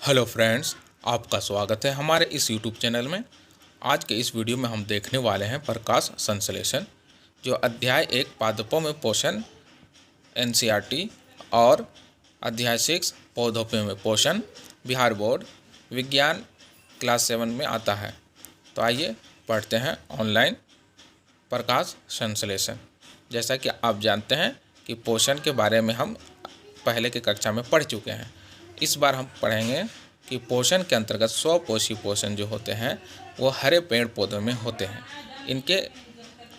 Hello friends, आपका स्वागत है हमारे इस यूट्यूब चैनल में। आज के इस वीडियो में हम देखने वाले हैं प्रकाश संश्लेषण, जो अध्याय 1 पादपों में पोषण एनसीईआरटी और अध्याय 6 पौधों में पोषण बिहार बोर्ड विज्ञान क्लास 7 में आता है। तो आइए पढ़ते हैं ऑनलाइन प्रकाश संश्लेषण। जैसा कि आप जानते हैं कि पोषण के बारे में हम पहले की कक्षा में पढ़ चुके हैं। इस बार हम पढ़ेंगे कि पोषण के अंतर्गत स्वपोषी पोषण जो होते हैं वो हरे पेड़ पौधों में होते हैं। इनके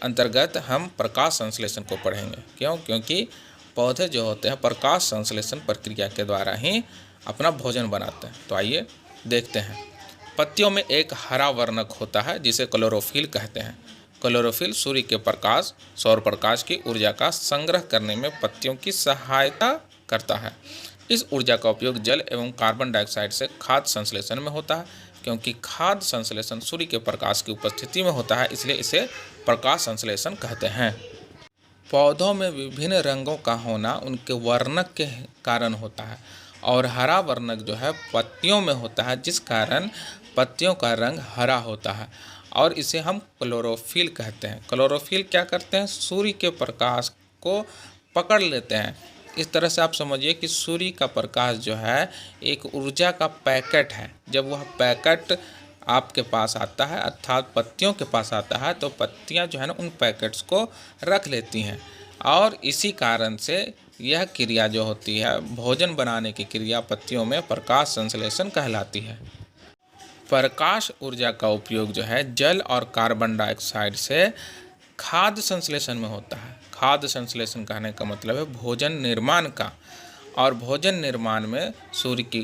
अंतर्गत हम प्रकाश संश्लेषण को पढ़ेंगे। क्योंकि पौधे जो होते हैं प्रकाश संश्लेषण प्रक्रिया के द्वारा ही अपना भोजन बनाते हैं। तो आइए देखते हैं। पत्तियों में एक हरा वर्णक होता है जिसे क्लोरोफिल कहते हैं। क्लोरोफिल सूर्य के प्रकाश सौर प्रकाश की ऊर्जा का संग्रह करने में पत्तियों की सहायता करता है। इस ऊर्जा का उपयोग जल एवं कार्बन डाइऑक्साइड से खाद्य संश्लेषण में होता है। क्योंकि खाद्य संश्लेषण सूर्य के प्रकाश की उपस्थिति में होता है, इसलिए इसे प्रकाश संश्लेषण कहते हैं। पौधों में विभिन्न रंगों का होना उनके वर्णक के कारण होता है और हरा वर्णक जो है पत्तियों में होता है, जिस कारण पत्तियों का रंग हरा होता है और इसे हम क्लोरोफिल कहते हैं। क्लोरोफिल क्या करते हैं? सूर्य के प्रकाश को पकड़ लेते हैं। इस तरह से आप समझिए कि सूर्य का प्रकाश जो है एक ऊर्जा का पैकेट है। जब वह पैकेट आपके पास आता है, अर्थात पत्तियों के पास आता है, तो पत्तियां जो है ना उन पैकेट्स को रख लेती हैं और इसी कारण से यह क्रिया जो होती है भोजन बनाने की क्रिया पत्तियों में प्रकाश संश्लेषण कहलाती है। प्रकाश ऊर्जा का उपयोग जो है जल और कार्बन डाइऑक्साइड से खाद्य संश्लेषण में होता है। खाद्य संश्लेषण कहने का मतलब है भोजन निर्माण का, और भोजन निर्माण में सूर्य की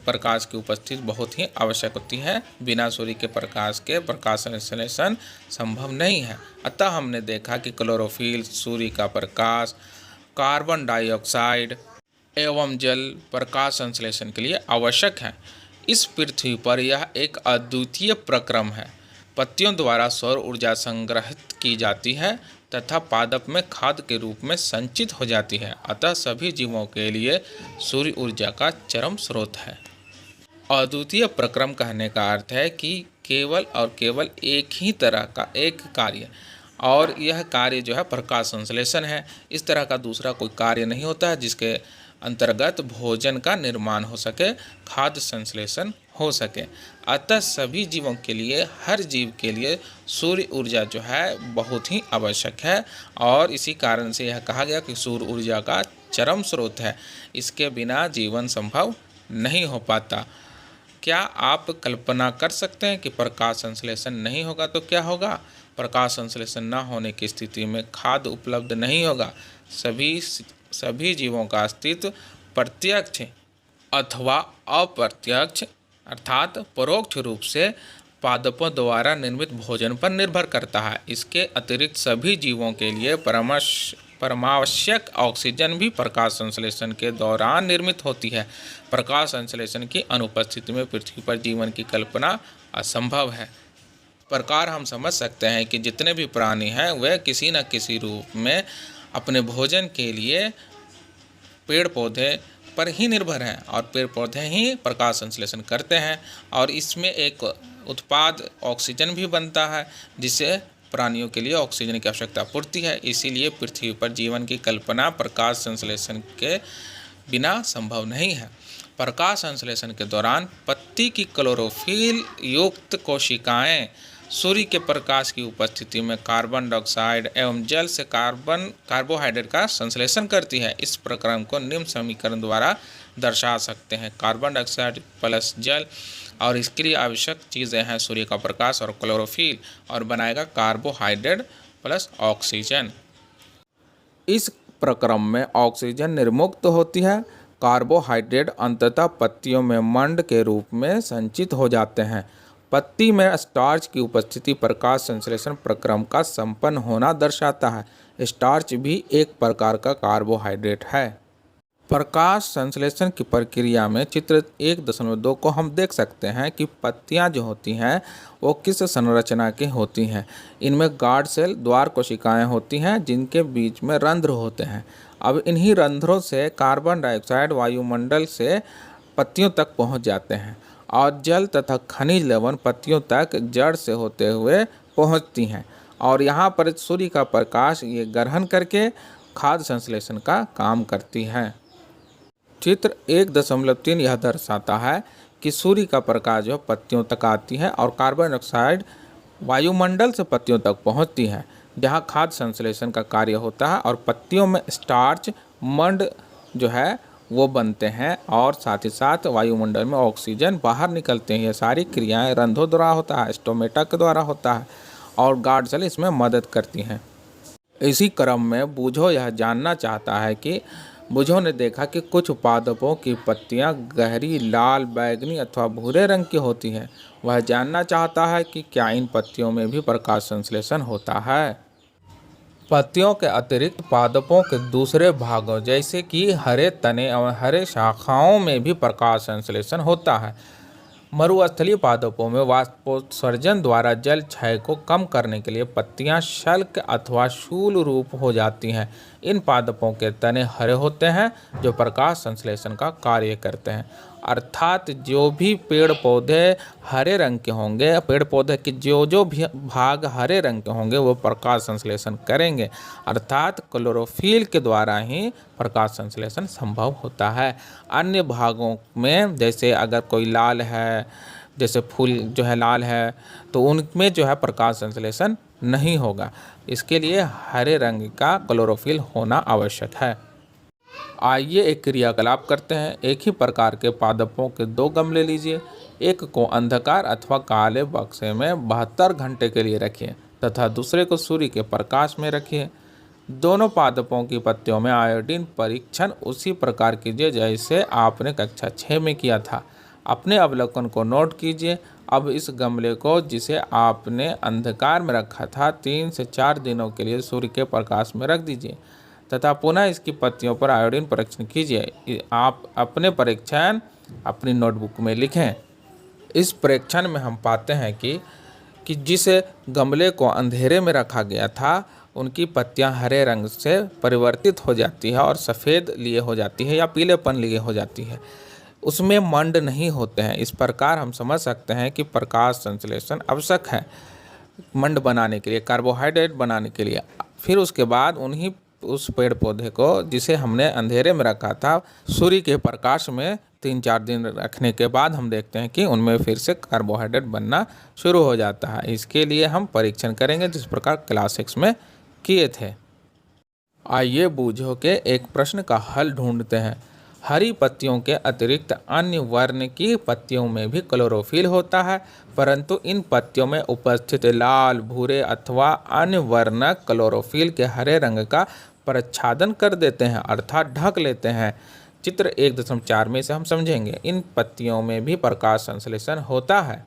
प्रकाश की उपस्थिति बहुत ही आवश्यक होती है। बिना सूर्य के प्रकाश संश्लेषण संभव नहीं है। अतः हमने देखा कि क्लोरोफिल, सूर्य का प्रकाश, कार्बन डाइऑक्साइड एवं जल प्रकाश संश्लेषण के लिए आवश्यक है। इस पृथ्वी पर यह एक अद्वितीय प्रक्रम है। पत्तियों द्वारा सौर ऊर्जा संग्रहित की जाती है तथा पादप में खाद्य के रूप में संचित हो जाती है। अतः सभी जीवों के लिए सूर्य ऊर्जा का चरम स्रोत है। अद्वितीय प्रक्रम कहने का अर्थ है कि केवल और केवल एक ही तरह का एक कार्य, और यह कार्य जो है प्रकाश संश्लेषण है। इस तरह का दूसरा कोई कार्य नहीं होता है जिसके अंतर्गत भोजन का निर्माण हो सके, खाद्य संश्लेषण हो सके। अतः सभी जीवों के लिए, हर जीव के लिए सूर्य ऊर्जा जो है बहुत ही आवश्यक है और इसी कारण से यह कहा गया कि सूर्य ऊर्जा का चरम स्रोत है। इसके बिना जीवन संभव नहीं हो पाता। क्या आप कल्पना कर सकते हैं कि प्रकाश संश्लेषण नहीं होगा तो क्या होगा? प्रकाश संश्लेषण न होने की स्थिति में खाद्य उपलब्ध नहीं होगा। सभी जीवों का अस्तित्व प्रत्यक्ष अथवा अप्रत्यक्ष अर्थात परोक्ष रूप से पादपों द्वारा निर्मित भोजन पर निर्भर करता है। इसके अतिरिक्त सभी जीवों के लिए परमावश्यक ऑक्सीजन भी प्रकाश संश्लेषण के दौरान निर्मित होती है। प्रकाश संश्लेषण की अनुपस्थिति में पृथ्वी पर जीवन की कल्पना असंभव है। प्रकार हम समझ सकते हैं कि जितने भी प्राणी हैं वे किसी न किसी रूप में अपने भोजन के लिए पेड़ पौधे पर ही निर्भर हैं और पेड़ पौधे ही प्रकाश संश्लेषण करते हैं और इसमें एक उत्पाद ऑक्सीजन भी बनता है जिससे प्राणियों के लिए ऑक्सीजन की आवश्यकता पड़ती है। इसीलिए पृथ्वी पर जीवन की कल्पना प्रकाश संश्लेषण के बिना संभव नहीं है। प्रकाश संश्लेषण के दौरान पत्ती की क्लोरोफिल युक्त कोशिकाएं सूर्य के प्रकाश की उपस्थिति में कार्बन डाइऑक्साइड एवं जल से कार्बोहाइड्रेट का संश्लेषण करती है। इस प्रक्रम को निम्न समीकरण द्वारा दर्शा सकते हैं। कार्बन डाइऑक्साइड प्लस जल, और इसके लिए आवश्यक चीज़ें हैं सूर्य का प्रकाश और क्लोरोफिल, और बनाएगा कार्बोहाइड्रेट प्लस ऑक्सीजन। इस प्रक्रम में ऑक्सीजन निर्मुक्त होती है। कार्बोहाइड्रेट अंततः पत्तियों में मंड के रूप में संचित हो जाते हैं। पत्ती में स्टार्च की उपस्थिति प्रकाश संश्लेषण प्रक्रम का संपन्न होना दर्शाता है। स्टार्च भी एक प्रकार का कार्बोहाइड्रेट है। प्रकाश संश्लेषण की प्रक्रिया में चित्र 1.2 को हम देख सकते हैं कि पत्तियां जो होती हैं वो किस संरचना की होती हैं। इनमें गार्ड सेल द्वार कोशिकाएं होती हैं जिनके बीच में रंध्र होते हैं। अब इन्हीं रंध्रों से कार्बन डाइऑक्साइड वायुमंडल से पत्तियों तक पहुंच जाते हैं और जल तथा खनिज लवण पत्तियों तक जड़ से होते हुए पहुंचती हैं और यहाँ पर सूर्य का प्रकाश ये ग्रहण करके खाद्य संश्लेषण का काम करती है। चित्र 1.3 यह दर्शाता है कि सूर्य का प्रकाश जो पत्तियों तक आती है और कार्बन डाइऑक्साइड वायुमंडल से पत्तियों तक पहुंचती है, जहां खाद्य संश्लेषण का कार्य होता है और पत्तियों में स्टार्च मंड जो है वो बनते हैं और साथ ही साथ वायुमंडल में ऑक्सीजन बाहर निकलते हैं। ये सारी क्रियाएं रंध्रों द्वारा होता है, स्टोमेटा के द्वारा होता है और गार्ड सेल इसमें मदद करती हैं। इसी क्रम में बूझो यह जानना चाहता है कि बूझो ने देखा कि कुछ पादपों की पत्तियां गहरी लाल, बैगनी अथवा भूरे रंग की होती हैं। वह जानना चाहता है कि क्या इन पत्तियों में भी प्रकाश संश्लेषण होता है। पत्तियों के अतिरिक्त पादपों के दूसरे भागों जैसे कि हरे तने और हरे शाखाओं में भी प्रकाश संश्लेषण होता है। मरुस्थलीय पादपों में वाष्पोत्सर्जन द्वारा जल क्षय को कम करने के लिए पत्तियां शल्क अथवा शूल रूप हो जाती हैं। इन पादपों के तने हरे होते हैं जो प्रकाश संश्लेषण का कार्य करते हैं। अर्थात जो भी पेड़ पौधे हरे रंग के होंगे, पेड़ पौधे के जो भी भाग हरे रंग के होंगे वो प्रकाश संश्लेषण करेंगे। अर्थात क्लोरोफिल के द्वारा ही प्रकाश संश्लेषण संभव होता है। अन्य भागों में जैसे अगर कोई लाल है, जैसे फूल जो है लाल है, तो उनमें जो है प्रकाश संश्लेषण नहीं होगा। इसके लिए हरे रंग का क्लोरोफिल होना आवश्यक है। आइए एक क्रियाकलाप करते हैं। एक ही प्रकार के पादपों के 2 गमले लीजिए। एक को अंधकार अथवा काले बक्से में 72 घंटे के लिए रखिए तथा दूसरे को सूर्य के प्रकाश में रखिए। दोनों पादपों की पत्तियों में आयोडीन परीक्षण उसी प्रकार कीजिए जैसे आपने कक्षा 6 में किया था। अपने अवलोकन को नोट कीजिए। अब इस गमले को जिसे आपने अंधकार में रखा था 3 से 4 दिनों के लिए सूर्य के प्रकाश में रख दीजिए तथा पुनः इसकी पत्तियों पर आयोडीन परीक्षण कीजिए। आप अपने परीक्षण अपनी नोटबुक में लिखें। इस परीक्षण में हम पाते हैं कि जिस गमले को अंधेरे में रखा गया था उनकी पत्तियां हरे रंग से परिवर्तित हो जाती है और सफ़ेद लिए हो जाती है या पीलेपन लिए हो जाती है। उसमें मंड नहीं होते हैं। इस प्रकार हम समझ सकते हैं कि प्रकाश संश्लेषण आवश्यक है मंड बनाने के लिए, कार्बोहाइड्रेट बनाने के लिए। फिर उसके बाद उस पेड़ पौधे को जिसे हमने अंधेरे में रखा था सूर्य के प्रकाश में 3-4 दिन रखने के बाद हम देखते हैं कि उनमें फिर से कार्बोहाइड्रेट बनना शुरू हो जाता है। इसके लिए हम परीक्षण करेंगे जिस प्रकार क्लास 6 में किए थे। आइए बूझो के एक प्रश्न का हल ढूंढते हैं। हरी पत्तियों के अतिरिक्त अन्य वर्ण की पत्तियों में भी क्लोरोफिल होता है, परंतु इन पत्तियों में उपस्थित लाल, भूरे अथवा अन्य वर्ण क्लोरोफिल के हरे रंग का प्रच्छादन कर देते हैं अर्थात ढक लेते हैं। चित्र 1.4 में से हम समझेंगे। इन पत्तियों में भी प्रकाश संश्लेषण होता है।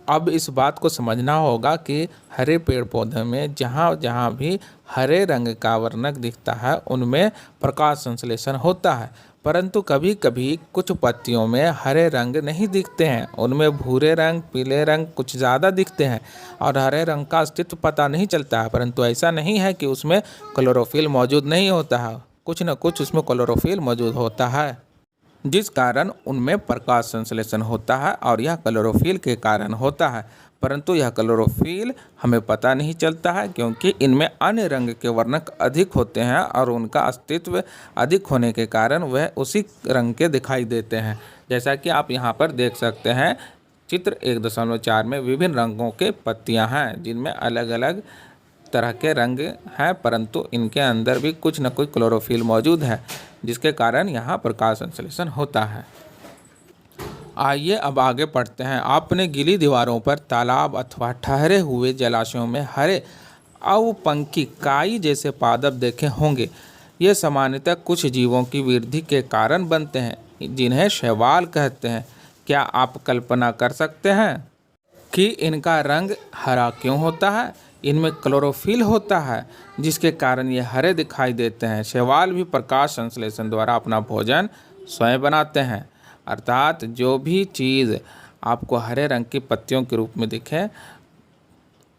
अब इस बात को समझना होगा कि हरे पेड़ पौधे में जहाँ जहाँ भी हरे रंग का वर्णक दिखता है उनमें प्रकाश संश्लेषण होता है, परंतु कभी कभी कुछ पत्तियों में हरे रंग नहीं दिखते हैं। उनमें भूरे रंग, पीले रंग कुछ ज़्यादा दिखते हैं और हरे रंग का अस्तित्व पता नहीं चलता है। परंतु ऐसा नहीं है कि उसमें क्लोरोफिल मौजूद नहीं होता है, कुछ न कुछ उसमें क्लोरोफिल मौजूद होता है, जिस कारण उनमें प्रकाश संश्लेषण होता है और यह क्लोरोफिल के कारण होता है। परंतु यह क्लोरोफिल हमें पता नहीं चलता है क्योंकि इनमें अन्य रंग के वर्णक अधिक होते हैं और उनका अस्तित्व अधिक होने के कारण वह उसी रंग के दिखाई देते हैं। जैसा कि आप यहाँ पर देख सकते हैं, चित्र 1.4 में विभिन्न रंगों के पत्तियाँ हैं जिनमें अलग अलग तरह के रंग हैं, परंतु इनके अंदर भी कुछ न कुछ क्लोरोफिल मौजूद है जिसके कारण यहाँ प्रकाश संश्लेषण होता है। आइए अब आगे पढ़ते हैं। आपने गीली दीवारों पर तालाब अथवा ठहरे हुए जलाशयों में हरे अवपंखी काई जैसे पादप देखे होंगे। ये सामान्यतः कुछ जीवों की वृद्धि के कारण बनते हैं जिन्हें शैवाल कहते हैं। क्या आप कल्पना कर सकते हैं कि इनका रंग हरा क्यों होता है? इनमें क्लोरोफिल होता है जिसके कारण ये हरे दिखाई देते हैं। शैवाल भी प्रकाश संश्लेषण द्वारा अपना भोजन स्वयं बनाते हैं। अर्थात जो भी चीज़ आपको हरे रंग की पत्तियों के रूप में दिखे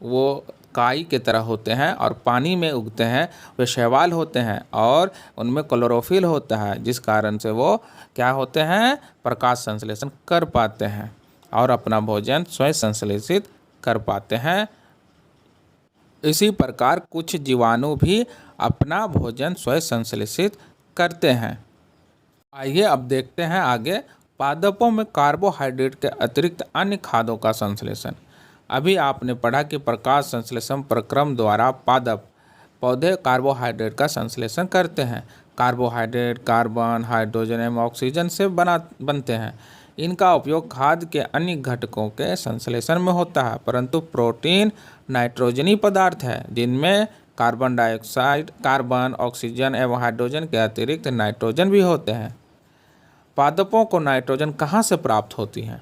वो काई की तरह होते हैं और पानी में उगते हैं। वे शैवाल होते हैं और उनमें क्लोरोफिल होता है, जिस कारण से वो क्या होते हैं, प्रकाश संश्लेषण कर पाते हैं और अपना भोजन स्वयं संश्लेषित कर पाते हैं। इसी प्रकार कुछ जीवाणु भी अपना भोजन स्वयं संश्लेषित करते हैं। आइए अब देखते हैं आगे पादपों में कार्बोहाइड्रेट के अतिरिक्त अन्य खाद्यों का संश्लेषण। अभी आपने पढ़ा कि प्रकाश संश्लेषण प्रक्रम द्वारा पादप पौधे कार्बोहाइड्रेट का संश्लेषण करते हैं। कार्बोहाइड्रेट कार्बन, हाइड्रोजन एवं ऑक्सीजन से बनते हैं। इनका उपयोग खाद्य के अन्य घटकों के संश्लेषण में होता है, परंतु प्रोटीन नाइट्रोजनी पदार्थ है जिनमें कार्बन डाइऑक्साइड, कार्बन, ऑक्सीजन एवं हाइड्रोजन के अतिरिक्त नाइट्रोजन भी होते हैं। पादपों को नाइट्रोजन कहाँ से प्राप्त होती है?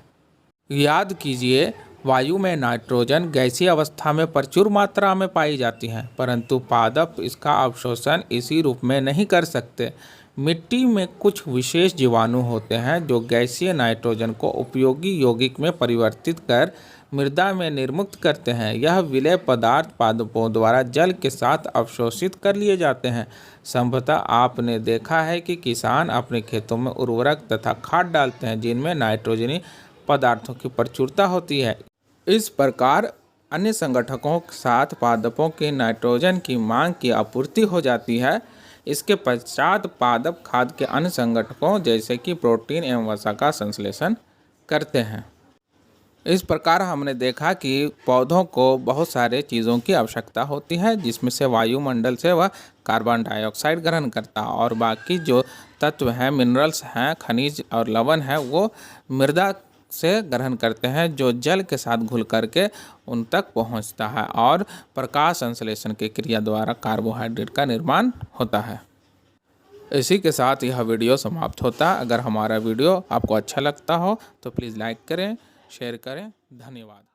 याद कीजिए, वायु में नाइट्रोजन गैसीय अवस्था में प्रचुर मात्रा में पाई जाती है, परंतु पादप इसका अवशोषण इसी रूप में नहीं कर सकते। मिट्टी में कुछ विशेष जीवाणु होते हैं जो गैसीय नाइट्रोजन को उपयोगी यौगिक में परिवर्तित कर मृदा में निर्मुक्त करते हैं। यह विलेय पदार्थ पादपों द्वारा जल के साथ अवशोषित कर लिए जाते हैं। संभवतः आपने देखा है कि किसान अपने खेतों में उर्वरक तथा खाद डालते हैं जिनमें नाइट्रोजनी पदार्थों की प्रचुरता होती है। इस प्रकार अन्य संगठकों के साथ पादपों की नाइट्रोजन की मांग की आपूर्ति हो जाती है। इसके पश्चात पादप खाद्य के अन्य संगठकों जैसे कि प्रोटीन एवं वसा का संश्लेषण करते हैं। इस प्रकार हमने देखा कि पौधों को बहुत सारे चीज़ों की आवश्यकता होती है, जिसमें से वायुमंडल से वह कार्बन डाइऑक्साइड ग्रहण करता है और बाकी जो तत्व हैं, मिनरल्स हैं, खनिज और लवण हैं, वो मृदा से ग्रहण करते हैं जो जल के साथ घुल करके उन तक पहुंचता है और प्रकाश संश्लेषण की क्रिया द्वारा कार्बोहाइड्रेट का निर्माण होता है। इसी के साथ यह वीडियो समाप्त होता है। अगर हमारा वीडियो आपको अच्छा लगता हो तो प्लीज़ लाइक करें, शेयर करें। धन्यवाद।